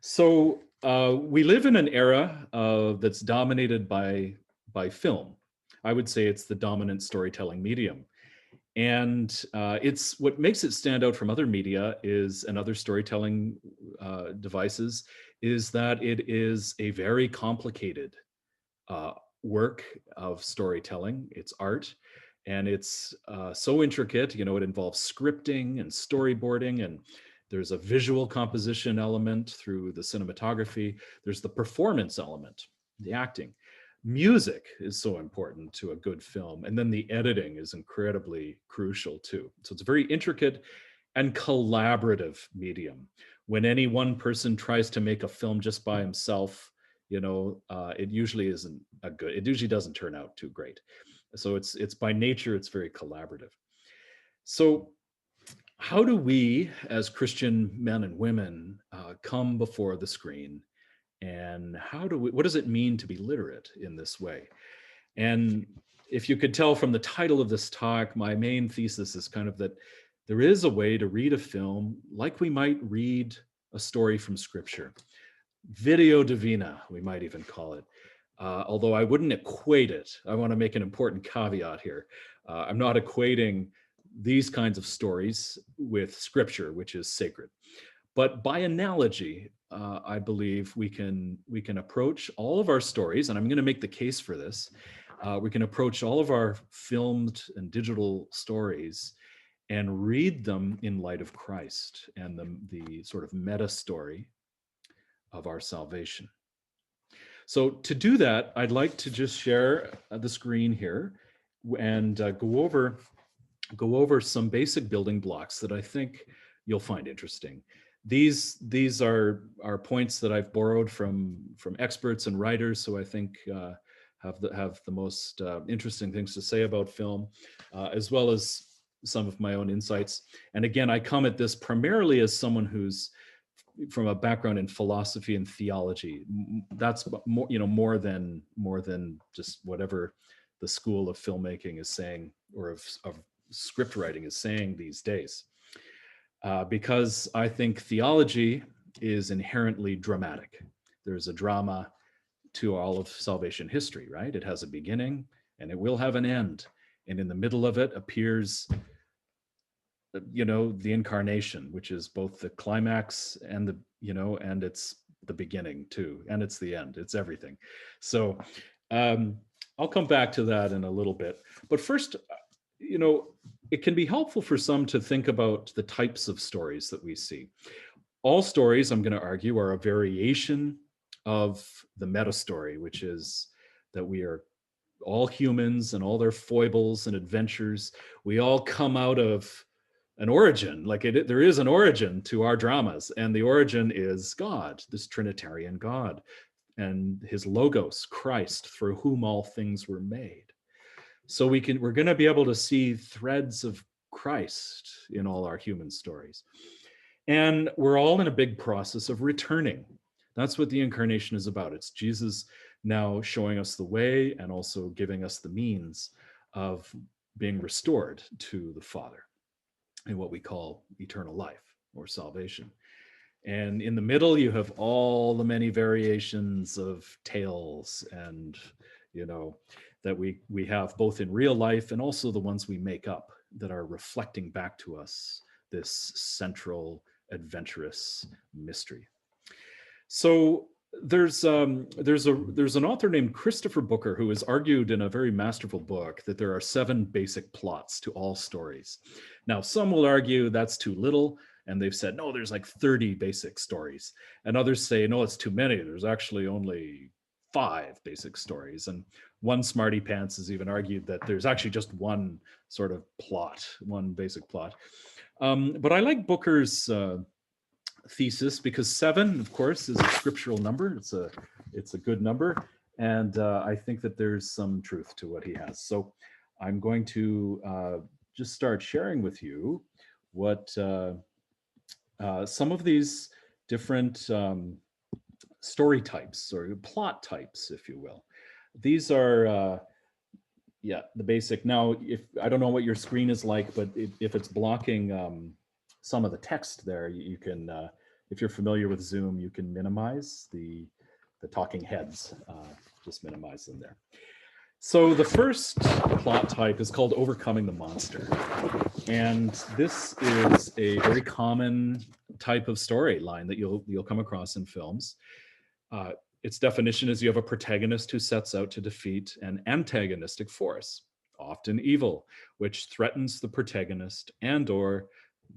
We live in an era that's dominated by film. I would say it's the dominant storytelling medium. And it's what makes it stand out from other media is and other storytelling devices is that it is a very complicated uh, work of storytelling. It's art, and it's so intricate. You know, it involves scripting and storyboarding, and there's a visual composition element through the cinematography. There's the performance element, the acting. Music is so important to a good film, and then the editing is incredibly crucial too. So it's a very intricate and collaborative medium. When any one person tries to make a film just by himself, it usually isn't a good. It usually doesn't turn out too great. So it's by nature it's very collaborative. So how do we, as Christian men and women, come before the screen, and what does it mean to be literate in this way? And if you could tell from the title of this talk, my main thesis is kind of that there is a way to read a film like we might read a story from Scripture. Video Divina, we might even call it. Although I wouldn't equate it. I want to make an important caveat here. I'm not equating these kinds of stories with Scripture, which is sacred. But by analogy, I believe we can approach all of our stories, and I'm going to make the case for this. We can approach all of our filmed and digital stories and read them in light of Christ and the sort of meta story of our salvation. So to do that, I'd like to just share the screen here and go over some basic building blocks that I think you'll find interesting. These are points that I've borrowed from experts and writers, so I think have the most interesting things to say about film, as well as some of my own insights. And again, I come at this primarily as someone who's from a background in philosophy and theology. That's more than just whatever the school of filmmaking is saying, or of script writing is saying these days. Because I think theology is inherently dramatic. There's a drama to all of salvation history, right? It has a beginning and it will have an end. And in the middle of it appears, the incarnation, which is both the climax and and it's the beginning too. And it's the end, it's everything. So I'll come back to that in a little bit. But first, it can be helpful for some to think about the types of stories that we see. All stories, I'm going to argue, are a variation of the meta story, which is that we are all humans and all their foibles and adventures. We all come out of an origin, there is an origin to our dramas, and the origin is God, this Trinitarian God, and his logos, Christ, through whom all things were made. So we're going to be able to see threads of Christ in all our human stories. And we're all in a big process of returning. That's what the incarnation is about. It's Jesus now showing us the way and also giving us the means of being restored to the Father in what we call eternal life or salvation. And in the middle, you have all the many variations of tales and, that we have both in real life and also the ones we make up that are reflecting back to us this central adventurous mystery. So there's an author named Christopher Booker who has argued in a very masterful book that there are 7 basic plots to all stories. Now, some will argue that's too little, and they've said, no, there's like 30 basic stories. And others say, no, it's too many. There's actually only 5 basic stories. And one smarty pants has even argued that there's actually just one sort of plot, one basic plot. But I like Booker's thesis because 7, of course, is a scriptural number. It's a good number, and I think that there's some truth to what he has. So I'm going to just start sharing with you what some of these different story types or plot types, if you will. These are the basic. Now, if I don't know what your screen is like, but if it's blocking some of the text there, you can if you're familiar with Zoom, you can minimize the talking heads, just minimize them there. So the first plot type is called overcoming the monster. And this is a very common type of storyline that you'll come across in films. Its definition is you have a protagonist who sets out to defeat an antagonistic force, often evil, which threatens the protagonist and/or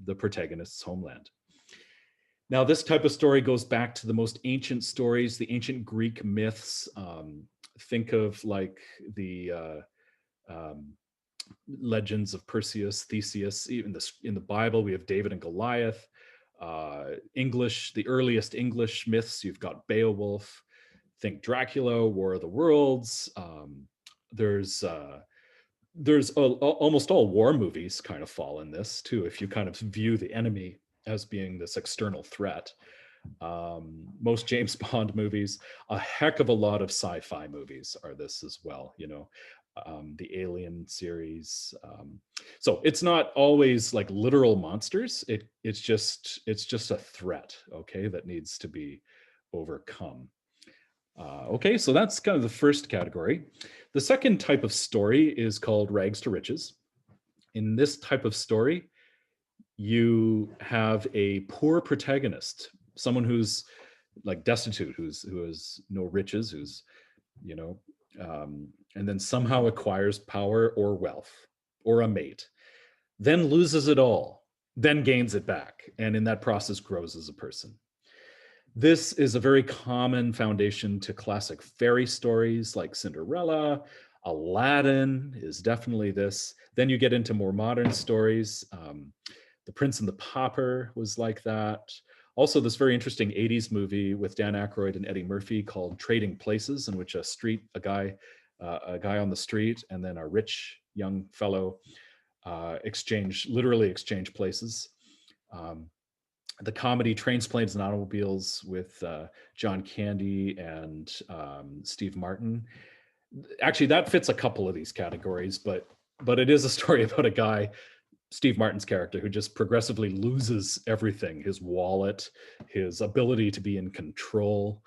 the protagonist's homeland. Now, this type of story goes back to the most ancient stories, the ancient Greek myths. Think of like the legends of Perseus, Theseus. Even in the Bible, we have David and Goliath. The earliest English myths, you've got Beowulf. Think Dracula, War of the Worlds. There's almost all war movies kind of fall in this too, if you kind of view the enemy as being this external threat. Most James Bond movies, a heck of a lot of sci-fi movies are this as well, the Alien series. So it's not always like literal monsters. It's just a threat, okay, that needs to be overcome. Okay, so that's kind of the first category. The second type of story is called rags to riches. In this type of story, you have a poor protagonist, someone who's like destitute, who has no riches, who's, and then somehow acquires power or wealth or a mate, then loses it all, then gains it back, and in that process grows as a person. This is a very common foundation to classic fairy stories like Cinderella. Aladdin is definitely this. Then you get into more modern stories. The Prince and the Pauper was like that. Also, this very interesting 80s movie with Dan Aykroyd and Eddie Murphy called Trading Places, in which a guy on the street and then a rich young fellow literally exchange places. The comedy Trains, Planes, and Automobiles with John Candy and Steve Martin. Actually, that fits a couple of these categories, but it is a story about a guy, Steve Martin's character, who just progressively loses everything, his wallet, his ability to be in control,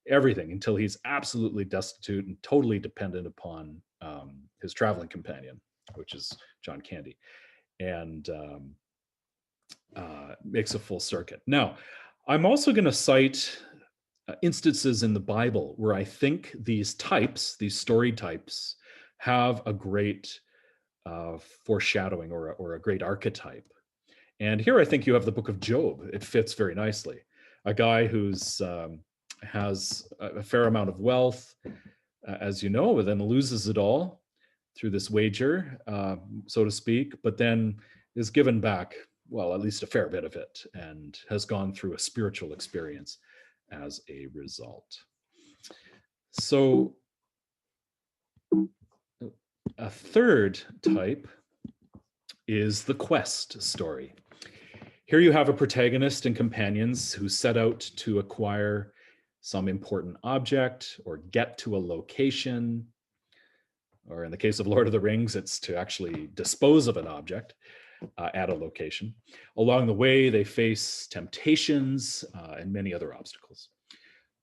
everything, until he's absolutely destitute and totally dependent upon his traveling companion, which is John Candy. And makes a full circuit. Now, I'm also going to cite instances in the Bible where I think these story types, have a great foreshadowing or a great archetype. And here I think you have the book of Job. It fits very nicely. A guy who's has a fair amount of wealth, as you know, but then loses it all through this wager, so to speak, but then is given back, well, at least a fair bit of it, and has gone through a spiritual experience as a result. So a third type is the quest story. Here you have a protagonist and companions who set out to acquire some important object or get to a location, or in the case of Lord of the Rings, it's to actually dispose of an object at a location. Along the way, they face temptations and many other obstacles.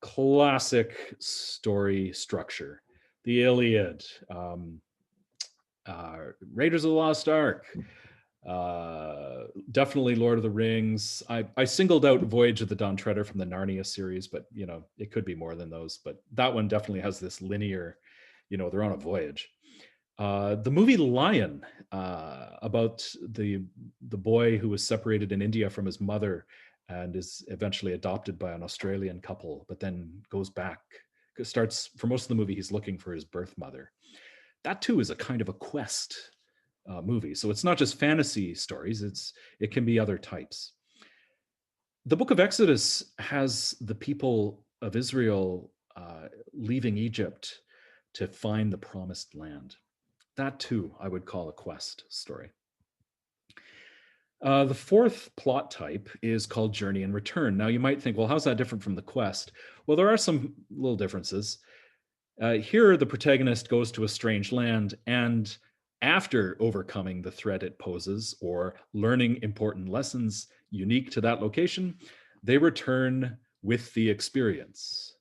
Classic story structure. The Iliad, Raiders of the Lost Ark, definitely Lord of the Rings. I singled out Voyage of the Dawn Treader from the Narnia series, but it could be more than those. But that one definitely has this linear, they're on a voyage. The movie Lion, about the boy who was separated in India from his mother and is eventually adopted by an Australian couple, but then goes back. Starts, for most of the movie, he's looking for his birth mother. That too is a kind of a quest movie. So it's not just fantasy stories, it can be other types. The book of Exodus has the people of Israel leaving Egypt to find the promised land. That too, I would call a quest story. The fourth plot type is called journey and return. Now you might think, well, how's that different from the quest? Well, there are some little differences. Here, the protagonist goes to a strange land, and after overcoming the threat it poses or learning important lessons unique to that location, they return with the experience.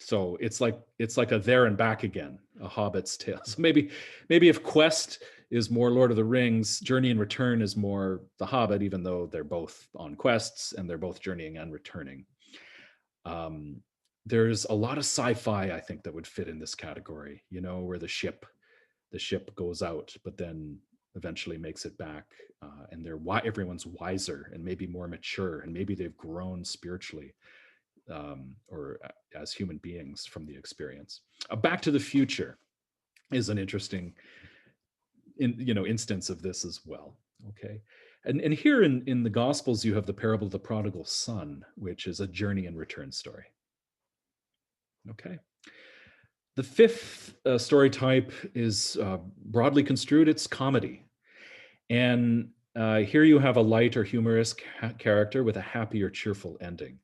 So it's like a there and back again, a Hobbit's tale. So maybe if Quest is more Lord of the Rings, Journey and Return is more The Hobbit, even though they're both on quests and they're both journeying and returning. There's a lot of sci-fi, I think, that would fit in this category, where the ship goes out, but then eventually makes it back, and everyone's wiser and maybe more mature, and maybe they've grown spiritually, or as human beings from the experience. Back to the Future is an interesting instance of this as well. Okay. And here in the Gospels, you have the parable of the prodigal son, which is a journey and return story. Okay. The fifth story type is broadly construed, it's comedy. And here you have a light or humorous character with a happy or cheerful ending.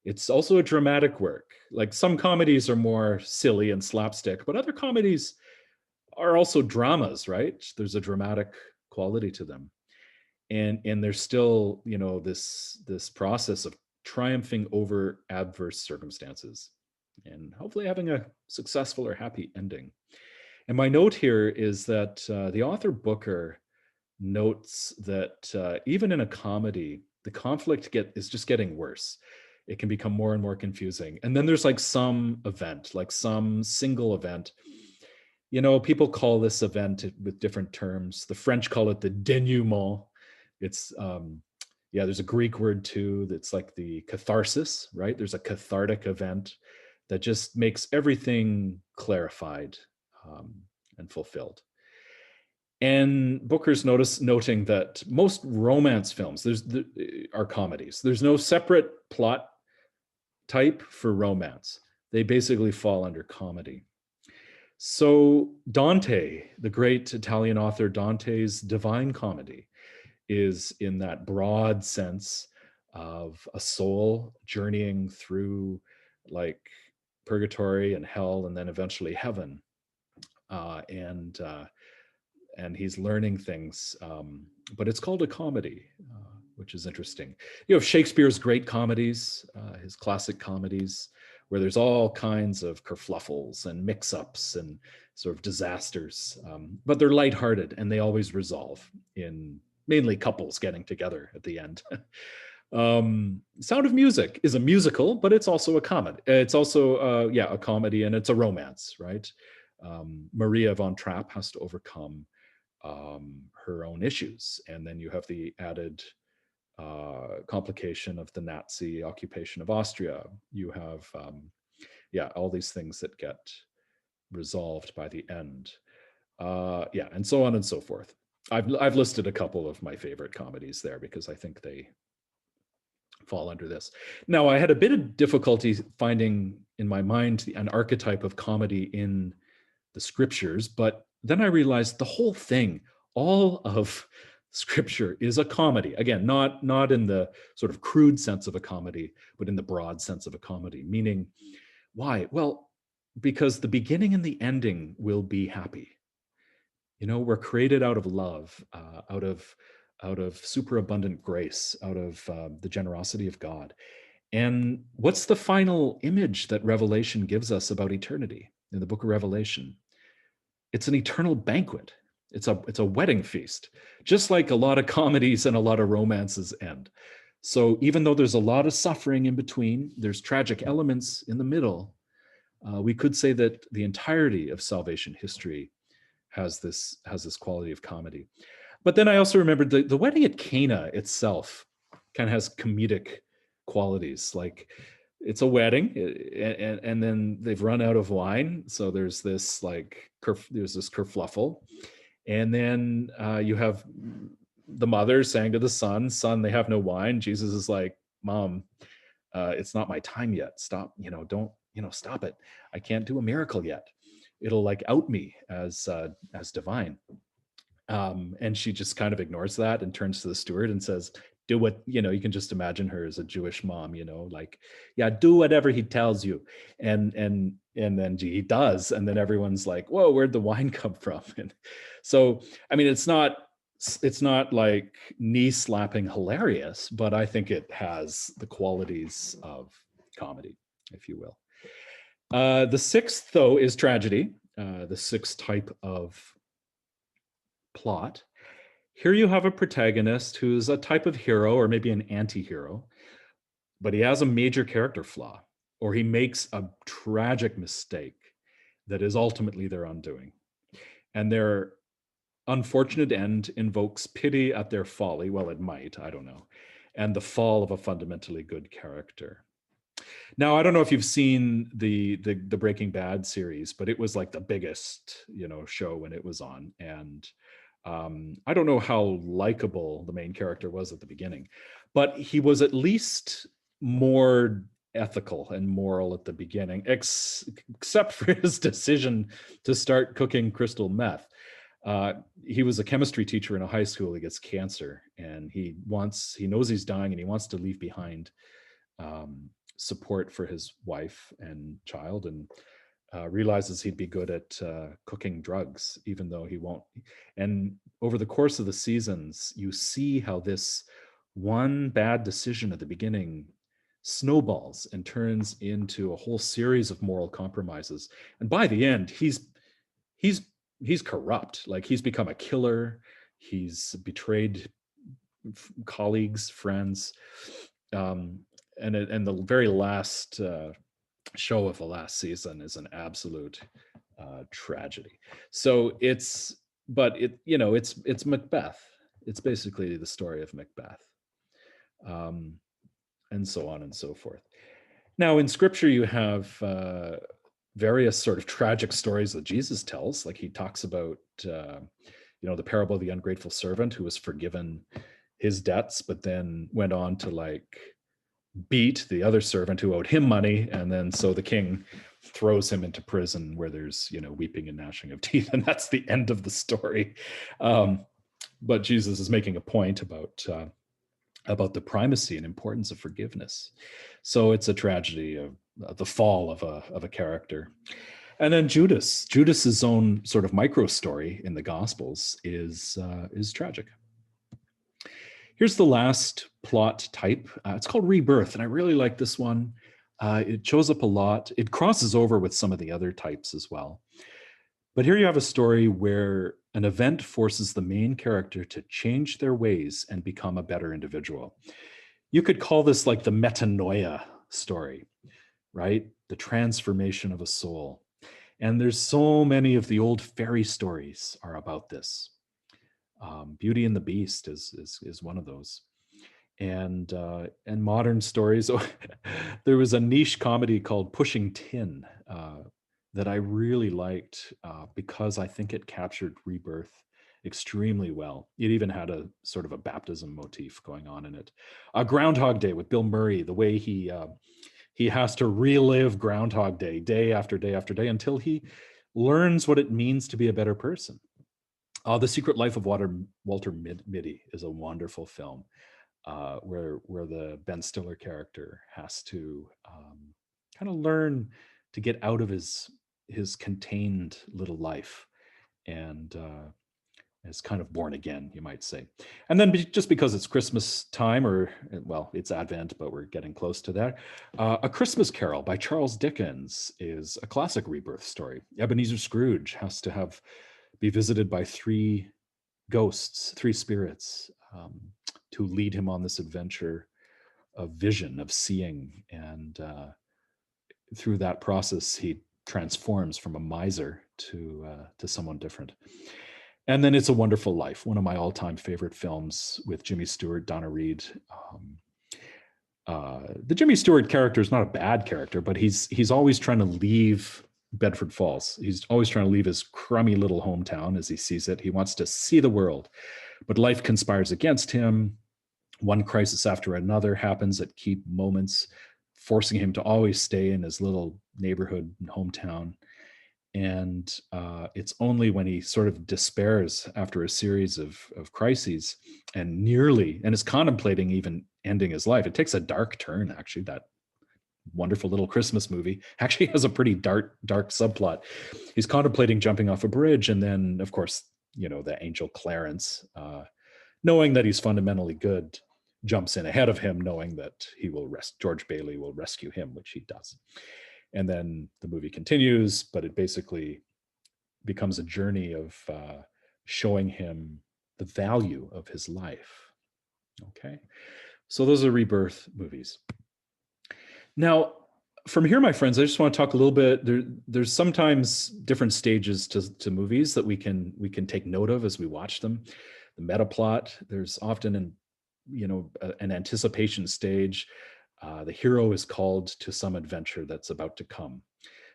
It's also a dramatic work. Like, some comedies are more silly and slapstick, but other comedies are also dramas, right? There's a dramatic quality to them. And there's still, this process of triumphing over adverse circumstances and hopefully having a successful or happy ending. And my note here is that the author Booker notes that even in a comedy, the conflict is just getting worse. It can become more and more confusing. And then there's like some event, like some single event. People call this event with different terms. The French call it the denouement. It's, there's a Greek word too that's like the catharsis, right? There's a cathartic event that just makes everything clarified and fulfilled. And Booker's noting that most romance films are comedies. There's no separate plot type for romance. They basically fall under comedy. So Dante, the great Italian author, Dante's Divine Comedy is in that broad sense of a soul journeying through like purgatory and hell and then eventually heaven. And he's learning things, but it's called a comedy, which is interesting. You have Shakespeare's great comedies, his classic comedies, where there's all kinds of kerfluffles and mix-ups and sort of disasters, but they're lighthearted and they always resolve in mainly couples getting together at the end. Sound of Music is a musical, but it's also a comedy. It's also, a comedy, and it's a romance, right? Maria von Trapp has to overcome her own issues. And then you have the added complication of the Nazi occupation of Austria. You have, all these things that get resolved by the end. And so on and so forth. I've listed a couple of my favorite comedies there because I think they fall under this. Now, I had a bit of difficulty finding in my mind an archetype of comedy in the scriptures, but then I realized the whole thing, all of scripture is a comedy. Again, not in the sort of crude sense of a comedy, but in the broad sense of a comedy. Meaning, why? Well, because the beginning and the ending will be happy. We're created out of love, out of superabundant grace, out of the generosity of God. And what's the final image that Revelation gives us about eternity in the book of Revelation? It's an eternal banquet. It's a wedding feast, just like a lot of comedies and a lot of romances end. So even though there's a lot of suffering in between, there's tragic elements in the middle, we could say that the entirety of salvation history has this quality of comedy. But then I also remembered the wedding at Cana itself kind of has comedic qualities. Like, it's a wedding, and then they've run out of wine, so there's this kerfluffle, and then you have the mother saying to the son, they have no wine. Jesus is like, Mom, it's not my time yet. Stop, don't, stop it. I can't do a miracle yet. It'll like out me as divine. And she just kind of ignores that and turns to the steward and says, do what, you can just imagine her as a Jewish mom, like, yeah, do whatever he tells you. And then he does. And then everyone's like, whoa, where'd the wine come from? And so, I mean, it's not it's not like knee slapping hilarious, but I think it has the qualities of comedy, if you will. The sixth, though, is tragedy, the sixth type of plot. Here you have a protagonist who's a type of hero or maybe an anti-hero, but he has a major character flaw, or he makes a tragic mistake that is ultimately their undoing. And their unfortunate end invokes pity at their folly. Well, it might, I don't know. And the fall of a fundamentally good character. Now, I don't know if you've seen the Breaking Bad series, but it was like the biggest, show when it was on. And I don't know how likable the main character was at the beginning, but he was at least more ethical and moral at the beginning, except for his decision to start cooking crystal meth. He was a chemistry teacher in a high school. He gets cancer, and he knows he's dying, and he wants to leave behind support for his wife and child, and realizes he'd be good at cooking drugs, even though he won't. And over the course of the seasons, you see how this one bad decision at the beginning snowballs and turns into a whole series of moral compromises. And by the end, he's corrupt. Like, he's become a killer. He's betrayed colleagues, friends. And the very last show of the last season is an absolute tragedy. So it's Macbeth. It's basically the story of Macbeth, and so on and so forth. Now, in Scripture, you have various sort of tragic stories that Jesus tells. Like, he talks about the parable of the ungrateful servant who was forgiven his debts, but then went on to beat the other servant who owed him money, and then so the king throws him into prison where there's weeping and gnashing of teeth, and that's the end of the story. But Jesus is making a point about the primacy and importance of forgiveness. So it's a tragedy of the fall of a character. And then Judas's own sort of micro story in the Gospels is tragic. Here's the last plot type. It's called rebirth, and I really like this one. It shows up a lot. It crosses over with some of the other types as well. But here you have a story where an event forces the main character to change their ways and become a better individual. You could call this like the metanoia story, right? The transformation of a soul. And there's so many of the old fairy stories are about this. Beauty and the Beast is one of those, and modern stories. There was a niche comedy called Pushing Tin that I really liked because I think it captured rebirth extremely well. It even had a sort of a baptism motif going on in it. Groundhog Day with Bill Murray, the way he has to relive Groundhog Day after day after day until he learns what it means to be a better person. The Secret Life of Walter Mitty is a wonderful film where the Ben Stiller character has to kind of learn to get out of his contained little life and is kind of born again, you might say. And then just because it's Christmas time, it's Advent, but we're getting close to that. A Christmas Carol by Charles Dickens is a classic rebirth story. Ebenezer Scrooge has to be visited by three spirits, to lead him on this adventure of vision, of seeing. And through that process, he transforms from a miser to someone different. And then It's a Wonderful Life, one of my all-time favorite films with Jimmy Stewart, Donna Reed. The Jimmy Stewart character is not a bad character, but he's always trying to leave Bedford Falls. He's always trying to leave his crummy little hometown as he sees it. He wants to see the world, but life conspires against him. One crisis after another happens at key moments, forcing him to always stay in his little neighborhood and hometown. And it's only when he sort of despairs after a series of crises and is contemplating even ending his life. It takes a dark turn, actually. That wonderful little Christmas movie actually has a pretty dark subplot. He's contemplating jumping off a bridge, and then, of course, the angel Clarence, knowing that he's fundamentally good, jumps in ahead of him, knowing that George Bailey will rescue him, which he does. And then the movie continues, but it basically becomes a journey of showing him the value of his life. Okay, so those are Rebirth movies. Now, from here, my friends, I just want to talk a little bit. There's sometimes different stages to movies that we can take note of as we watch them. The meta plot. There's often an anticipation stage. The hero is called to some adventure that's about to come.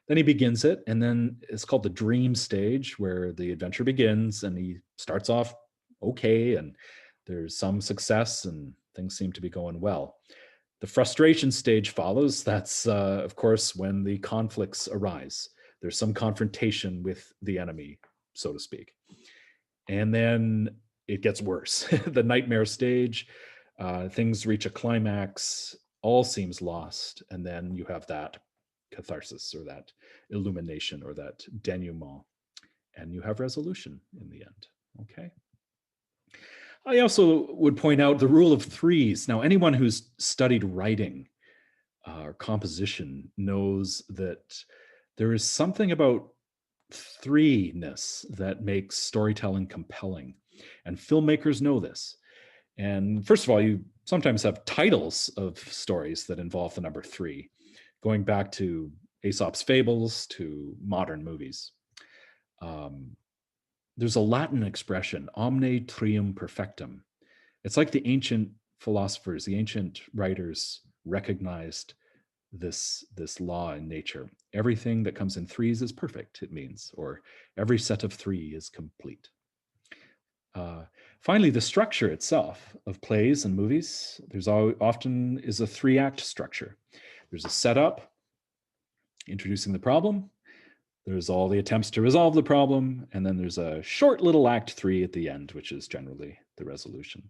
Then he begins it, and then it's called the dream stage, where the adventure begins, and he starts off okay, and there's some success, and things seem to be going well. The frustration stage follows. That's, of course, when the conflicts arise. There's some confrontation with the enemy, so to speak. And then it gets worse. The nightmare stage, things reach a climax, all seems lost, and then you have that catharsis or that illumination or that denouement, and you have resolution in the end. Okay. I also would point out the rule of threes. Now, anyone who's studied writing or composition knows that there is something about threeness that makes storytelling compelling, and filmmakers know this. And first of all, you sometimes have titles of stories that involve the number three, going back to Aesop's fables to modern movies. There's a Latin expression, omne trium perfectum. It's like the ancient philosophers, the ancient writers recognized this law in nature. Everything that comes in threes is perfect, it means, or every set of three is complete. Finally, the structure itself of plays and movies, there's often is a 3-act structure. There's a setup, introducing the problem. There's all the attempts to resolve the problem. And then there's a short little act 3 at the end, which is generally the resolution.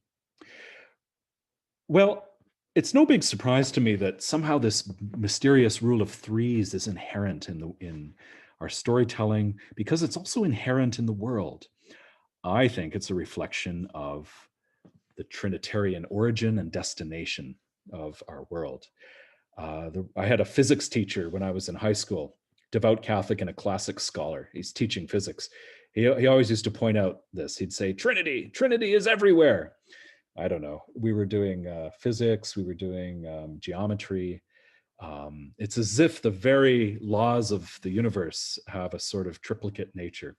Well, it's no big surprise to me that somehow this mysterious rule of threes is inherent in our storytelling, because it's also inherent in the world. I think it's a reflection of the Trinitarian origin and destination of our world. I had a physics teacher when I was in high school, devout Catholic and a classic scholar. He's teaching physics. He always used to point out this. He'd say, Trinity is everywhere. I don't know. We were doing physics. We were doing geometry. It's as if the very laws of the universe have a sort of triplicate nature.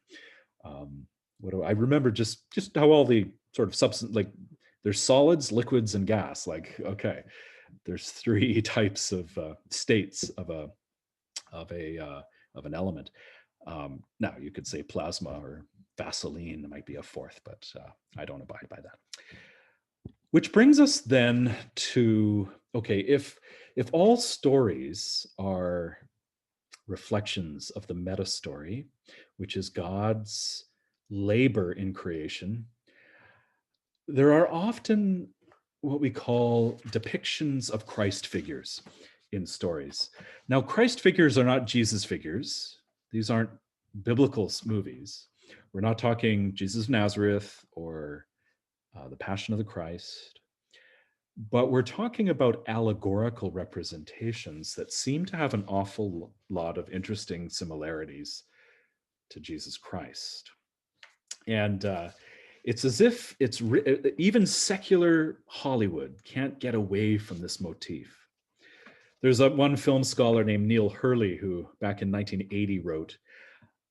I remember just how all the sort of substance, like there's solids, liquids, and gas. Like, okay, there's 3 types of states of an element. Now you could say plasma or Vaseline might be a 4th, but I don't abide by that. Which brings us then to, okay, if all stories are reflections of the meta story, which is God's labor in creation, there are often what we call depictions of Christ figures in stories. Now, Christ figures are not Jesus figures. These aren't biblical movies. We're not talking Jesus of Nazareth or the Passion of the Christ, but we're talking about allegorical representations that seem to have an awful lot of interesting similarities to Jesus Christ. And it's as if even secular Hollywood can't get away from this motif. There's one film scholar named Neil Hurley who back in 1980 wrote,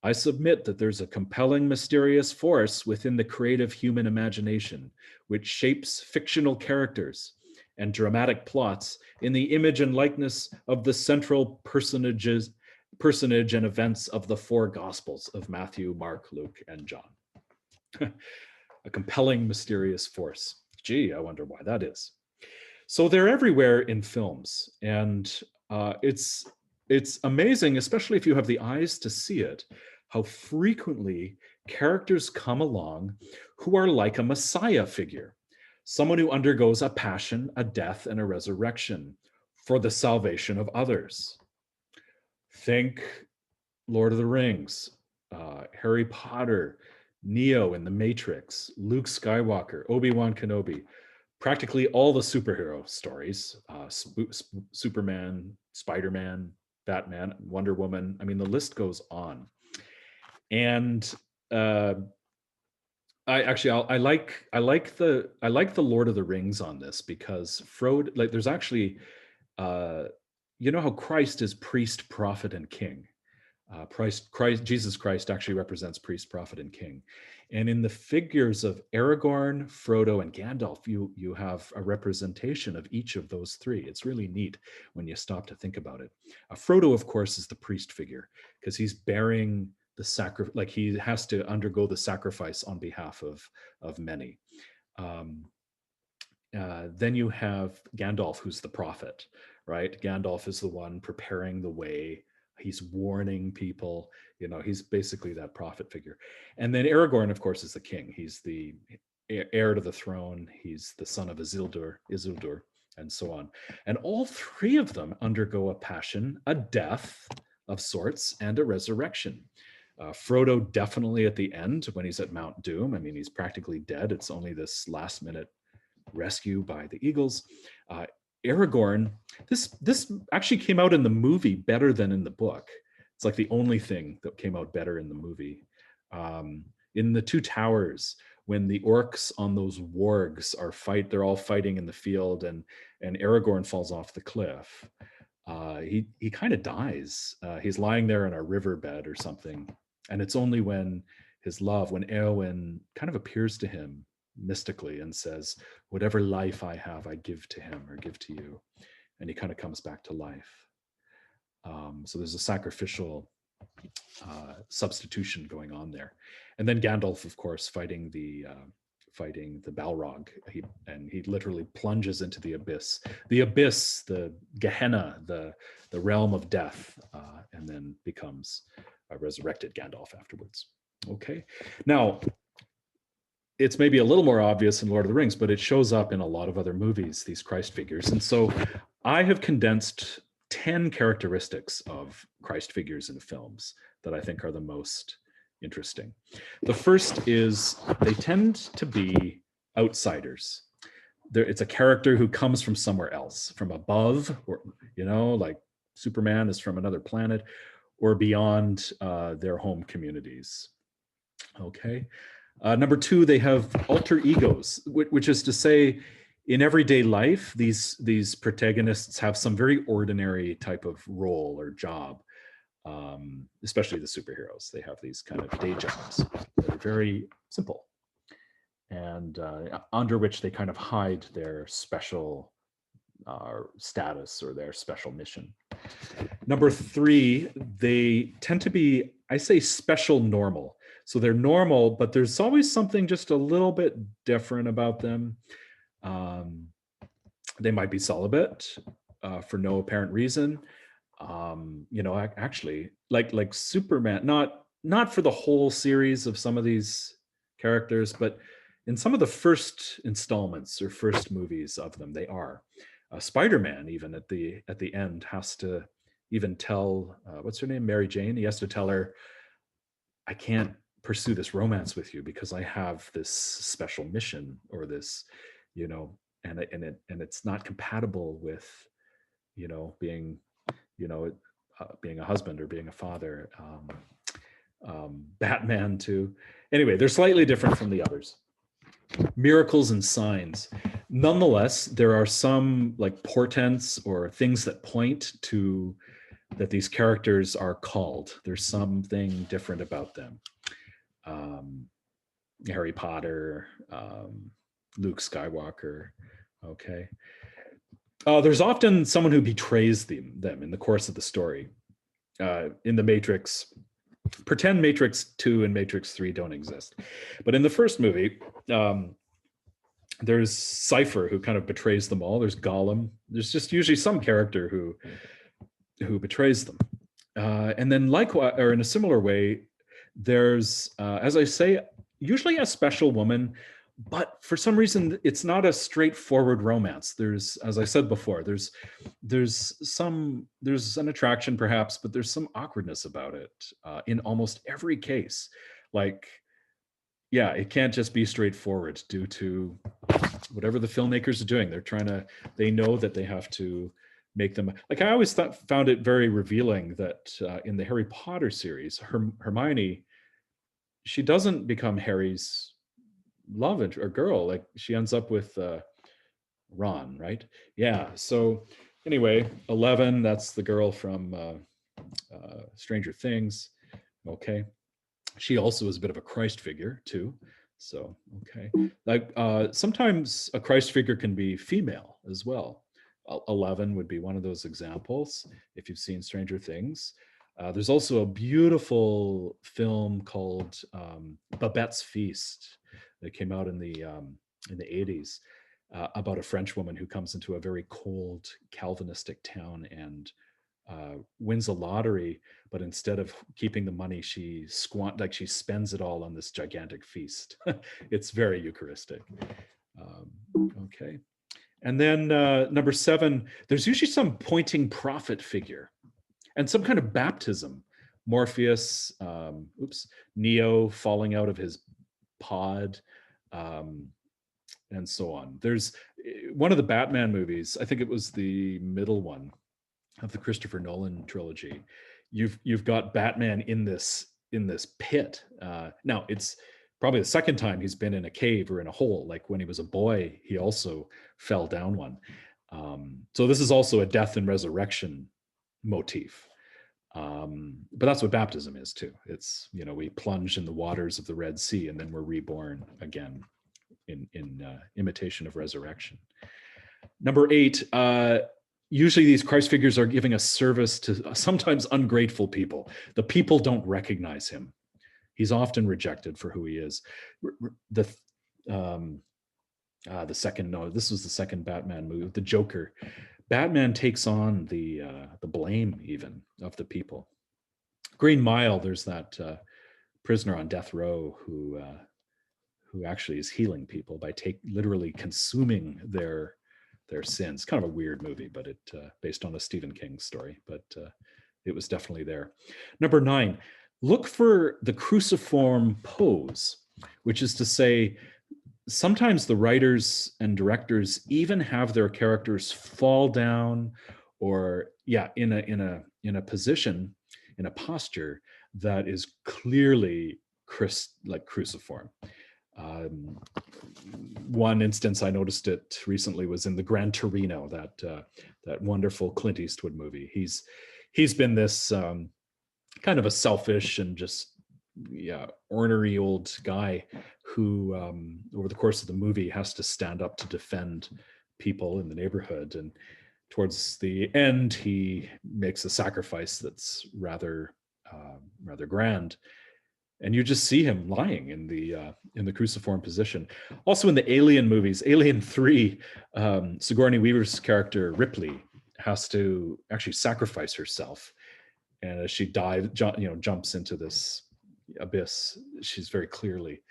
I submit that there's a compelling, mysterious force within the creative human imagination, which shapes fictional characters and dramatic plots in the image and likeness of the central personage and events of the 4 Gospels of Matthew, Mark, Luke, and John. A compelling, mysterious force. Gee, I wonder why that is. So they're everywhere in films, and it's amazing, especially if you have the eyes to see it, how frequently characters come along who are like a Messiah figure, someone who undergoes a passion, a death, and a resurrection for the salvation of others. Think Lord of the Rings, Harry Potter, Neo in The Matrix, Luke Skywalker, Obi-Wan Kenobi, practically all the superhero stories, Superman, Spider-Man, Batman, Wonder Woman. I mean, the list goes on. And I like the Lord of the Rings on this, because Frodo, like, there's actually, you know how Christ is priest, prophet, and king. Jesus Christ actually represents priest, prophet, and king. And in the figures of Aragorn, Frodo, and Gandalf, you have a representation of each of those three. It's really neat when you stop to think about it. Frodo, of course, is the priest figure, because he's bearing the sacrifice, like he has to undergo the sacrifice on behalf of many. Then you have Gandalf, who's the prophet, right? Gandalf is the one preparing the way. He's warning people, you know, he's basically that prophet figure. And then Aragorn, of course, is the king. He's the heir to the throne. He's the son of Isildur, and so on. And all three of them undergo a passion, a death of sorts, and a resurrection. Frodo definitely at the end when he's at Mount Doom. I mean, he's practically dead. It's only this last minute rescue by the Eagles. Aragorn, this actually came out in the movie better than in the book. It's like the only thing that came out better in the movie. In the Two Towers, when the orcs on those wargs they're all fighting in the field, and Aragorn falls off the cliff. He kind of dies. He's lying there in a riverbed or something, and it's only when Éowyn kind of appears to him mystically and says, "Whatever life I have, I give to him, or give to you," and he kind of comes back to life. So there's a sacrificial substitution going on there. And then Gandalf, of course, fighting the Balrog. He literally plunges into the abyss, the Gehenna, the realm of death, and then becomes a resurrected Gandalf afterwards. Okay, now it's maybe a little more obvious in Lord of the Rings, but it shows up in a lot of other movies, these Christ figures. And so I have condensed 10 characteristics of Christ figures in films that I think are the most interesting. The first is they tend to be outsiders. It's a character who comes from somewhere else, from above, or, you know, like Superman is from another planet, or beyond their home communities. Okay. Number two, they have alter egos, which is to say, in everyday life, these protagonists have some very ordinary type of role or job, especially the superheroes. They have these kind of day jobs that are very simple, and under which they kind of hide their special status or their special mission. Number three, they tend to be, I say, special normal. So they're normal, but there's always something just a little bit different about them. They might be celibate for no apparent reason. You know, actually, like Superman, not for the whole series of some of these characters, but in some of the first installments or first movies of them, they are. Spider-Man, even at the end, has to even tell what's her name, Mary Jane. He has to tell her, "I can't pursue this romance with you because I have this special mission, or this, you know, and it's not compatible with, you know, being, you know, being a husband or being a father." Batman too. Anyway, they're slightly different from the others. Miracles and signs. Nonetheless, there are some like portents or things that point to that these characters are called. There's something different about them. Harry Potter, Luke Skywalker. Okay. There's often someone who betrays them in the course of the story. In the Matrix, pretend Matrix 2 and Matrix 3 don't exist. But in the first movie, there's Cypher, who kind of betrays them all. There's Gollum. There's just usually some character who betrays them. And then likewise, or in a similar way, there's, as I say, usually a special woman, but for some reason, it's not a straightforward romance. There's, as I said before, there's an attraction perhaps, but there's some awkwardness about it in almost every case. Like, yeah, it can't just be straightforward due to whatever the filmmakers are doing. They know that they have to make them, like, I always found it very revealing that in the Harry Potter series, Hermione, she doesn't become Harry's love or girl. Like, she ends up with Ron, right? Yeah. So anyway, 11, that's the girl from Stranger Things. Okay. She also is a bit of a Christ figure too. So, okay. Like, sometimes a Christ figure can be female as well. 11 would be one of those examples if you've seen Stranger Things. There's also a beautiful film called Babette's Feast that came out in the 80s, about a French woman who comes into a very cold Calvinistic town and wins a lottery, but instead of keeping the money, she spends it all on this gigantic feast. It's very Eucharistic. Okay. And then number 7, there's usually some pointing prophet figure and some kind of baptism. Morpheus, Neo falling out of his pod, and so on. There's one of the Batman movies, I think it was the middle one of the Christopher Nolan trilogy. You've got Batman in this pit. Now it's probably the second time he's been in a cave or in a hole. Like, when he was a boy, he also fell down one. So this is also a death and resurrection motif. But that's what baptism is too. It's, we plunge in the waters of the Red Sea and then we're reborn again in imitation of resurrection. Number 8, usually these Christ figures are giving a service to sometimes ungrateful people. The people don't recognize him. He's often rejected for who he is. This was the second Batman movie, the Joker. Batman takes on the blame even of the people. Green Mile, there's that prisoner on death row who actually is healing people by literally consuming their sins. Kind of a weird movie, but it based on a Stephen King story, but it was definitely there. Number 9, look for the cruciform pose, which is to say, sometimes the writers and directors even have their characters fall down, or in a position, in a posture that is clearly cruciform. One instance I noticed it recently was in the Gran Torino, that wonderful Clint Eastwood movie. He's been this kind of a selfish and just ornery old guy who over the course of the movie has to stand up to defend people in the neighborhood, and towards the end he makes a sacrifice that's rather grand, and you just see him lying in the cruciform position. Also in the Alien movies, Alien 3, Sigourney Weaver's character Ripley has to actually sacrifice herself, and as she jumps into this abyss, she's very clearly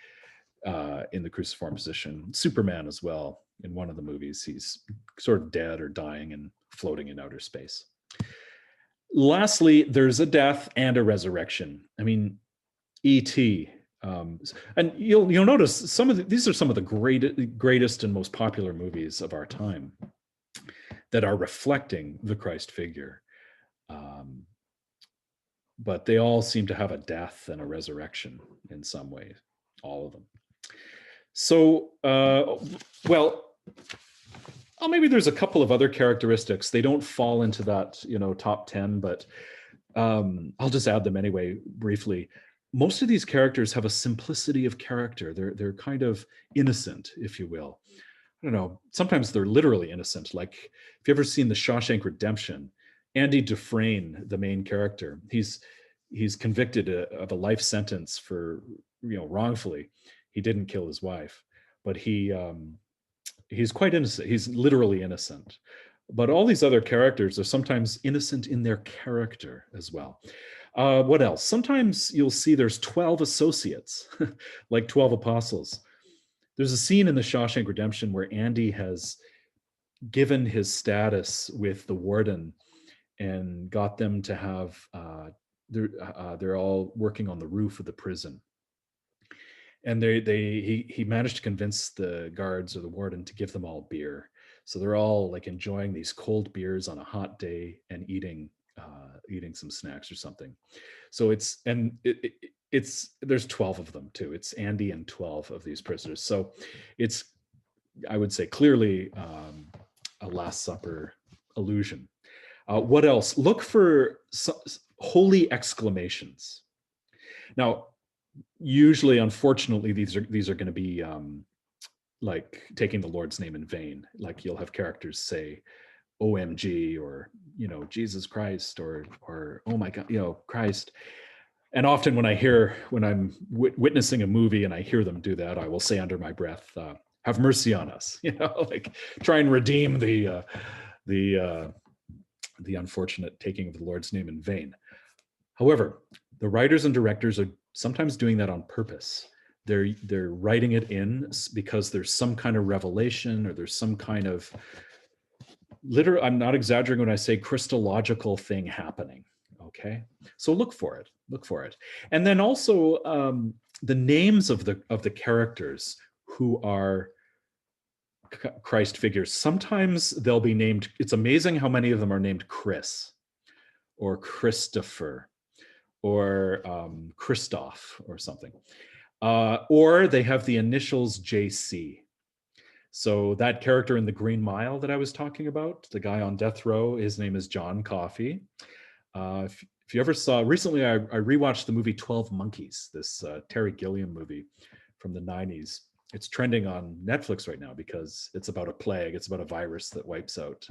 in the cruciform position. Superman as well, in one of the movies, he's sort of dead or dying and floating in outer space. Lastly, there's a death and a resurrection. I mean, E.T. And you'll notice these are some of the greatest and most popular movies of our time that are reflecting the Christ figure. But they all seem to have a death and a resurrection in some way, all of them. So, maybe there's a couple of other characteristics. They don't fall into that, top 10, but I'll just add them anyway, briefly. Most of these characters have a simplicity of character. They're kind of innocent, if you will. I don't know. Sometimes they're literally innocent. Like, if you've ever seen The Shawshank Redemption, Andy Dufresne, the main character, he's convicted of a life sentence for, wrongfully. He didn't kill his wife, but he's quite innocent. He's literally innocent. But all these other characters are sometimes innocent in their character as well. What else? Sometimes you'll see there's 12 associates, like 12 apostles. There's a scene in The Shawshank Redemption where Andy has given his status with the warden and got them to have, they're all working on the roof of the prison. and he managed to convince the guards or the warden to give them all beer. So they're all like enjoying these cold beers on a hot day and eating some snacks or something. So it's there's 12 of them too. It's Andy and 12 of these prisoners. So it's, I would say, clearly a Last Supper allusion. What else? Look for holy exclamations. Now, usually, unfortunately, these are going to be like taking the Lord's name in vain. Like you'll have characters say OMG, or Jesus Christ, or oh my God, Christ. And often when I'm witnessing a movie and I hear them do that, I will say under my breath, have mercy on us, like try and redeem the unfortunate taking of the Lord's name in vain. However, the writers and directors are sometimes doing that on purpose. They're writing it in because there's some kind of revelation, or there's some kind of I'm not exaggerating when I say Christological thing happening. Okay, so look for it, and then also the names of the characters who are Christ figures. Sometimes they'll be named. It's amazing how many of them are named Chris, or Christopher, or Christoph, or something, or they have the initials JC. So that character in The Green Mile that I was talking about, the guy on death row, his name is John Coffey. If you ever saw, recently I rewatched the movie 12 Monkeys, this Terry Gilliam movie from the 90s. It's trending on Netflix right now because it's about a plague. It's about a virus that wipes out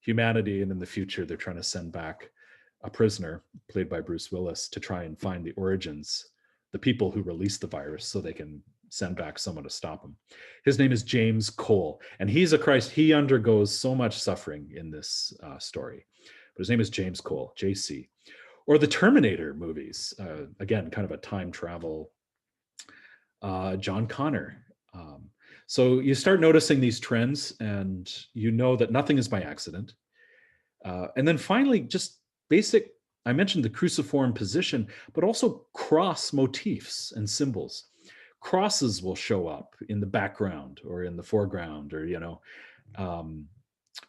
humanity. And in the future, they're trying to send back a prisoner, played by Bruce Willis, to try and find the origins, the people who released the virus, so they can send back someone to stop him. His name is James Cole, and he's a Christ. He undergoes so much suffering in this story. But his name is James Cole, JC. Or the Terminator movies, again, kind of a time travel, John Connor. So you start noticing these trends, and you know that nothing is by accident. And then finally, just basic, I mentioned the cruciform position, but also cross motifs and symbols. Crosses will show up in the background or in the foreground, or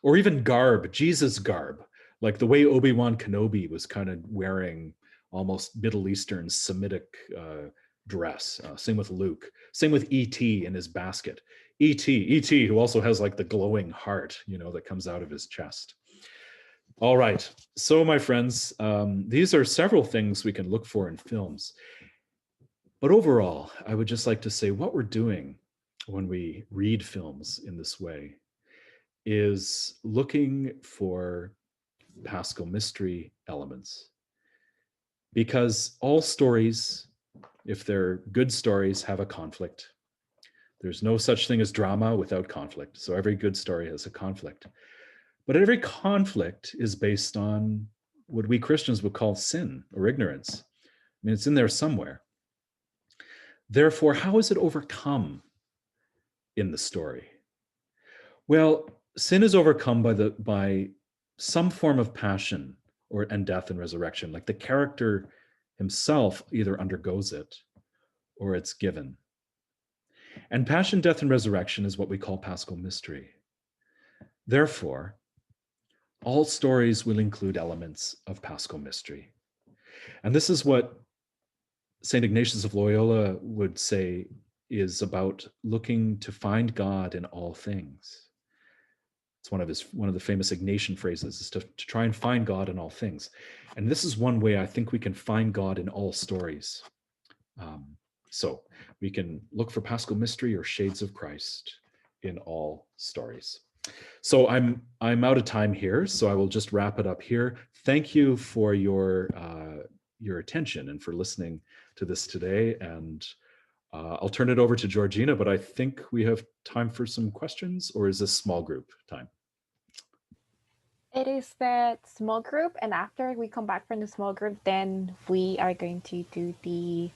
or even garb, Jesus garb, like the way Obi-Wan Kenobi was kind of wearing almost Middle Eastern Semitic dress. Same with Luke. Same with E.T. in his basket. E.T., who also has like the glowing heart, that comes out of his chest. All right. So, my friends, these are several things we can look for in films. But overall, I would just like to say what we're doing when we read films in this way is looking for Paschal mystery elements. Because all stories, if they're good stories, have a conflict. There's no such thing as drama without conflict. So every good story has a conflict. But every conflict is based on what we Christians would call sin or ignorance. I mean, it's in there somewhere. Therefore, how is it overcome in the story? Well, sin is overcome by some form of passion and death and resurrection. Like the character himself either undergoes it or it's given. And passion, death, and resurrection is what we call Paschal mystery. Therefore, all stories will include elements of Paschal mystery. And this is what St. Ignatius of Loyola would say is about looking to find God in all things. It's one of the famous Ignatian phrases, is to try and find God in all things. And this is one way I think we can find God in all stories. So we can look for Paschal mystery or shades of Christ in all stories. So I'm out of time here, so I will just wrap it up here. Thank you for your attention and for listening to this today. And I'll turn it over to Georgina, but I think we have time for some questions, or is this small group time? It is that small group, and after we come back from the small group, then we are going to do the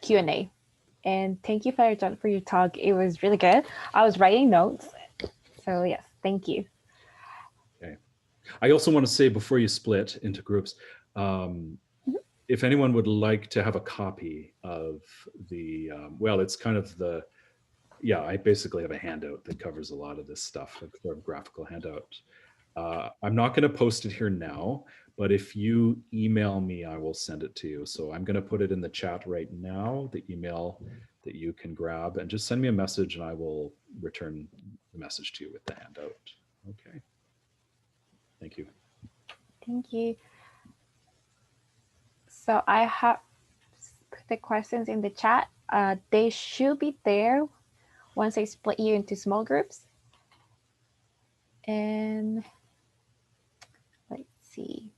Q&A. And thank you for your talk. It was really good. I was writing notes. So yes, thank you. Okay. I also want to say before you split into groups, if anyone would like to have a copy of the, well, it's kind of the, yeah, I basically have a handout that covers a lot of this stuff, a sort of graphical handout. I'm not going to post it here now, but if you email me, I will send it to you. So I'm going to put it in the chat right now, the email that you can grab, and just send me a message and I will return the message to you with the handout. Okay. Thank you. Thank you. So I have put the questions in the chat. They should be there once I split you into small groups. And let's see.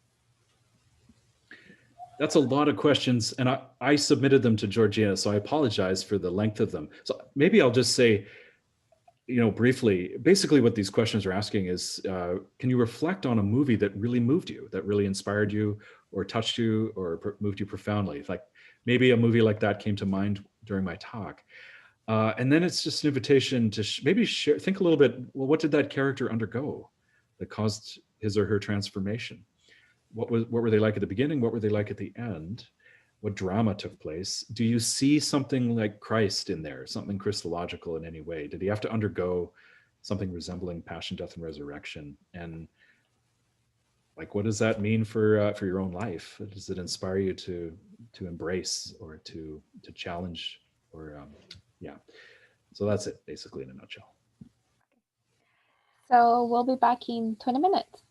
That's a lot of questions, and I submitted them to Georgina, so I apologize for the length of them. So maybe I'll just say, briefly, basically what these questions are asking is, can you reflect on a movie that really moved you, that really inspired you or touched you or moved you profoundly? Like maybe a movie like that came to mind during my talk. And then it's just an invitation to maybe share, think a little bit, well, what did that character undergo that caused his or her transformation? What were they like at the beginning? What were they like at the end? What drama took place? Do you see something like Christ in there, something Christological in any way? Did he have to undergo something resembling passion, death, and resurrection? And like, what does that mean for your own life? Does it inspire you to embrace or to challenge? Or yeah, so that's it basically in a nutshell. So we'll be back in 20 minutes.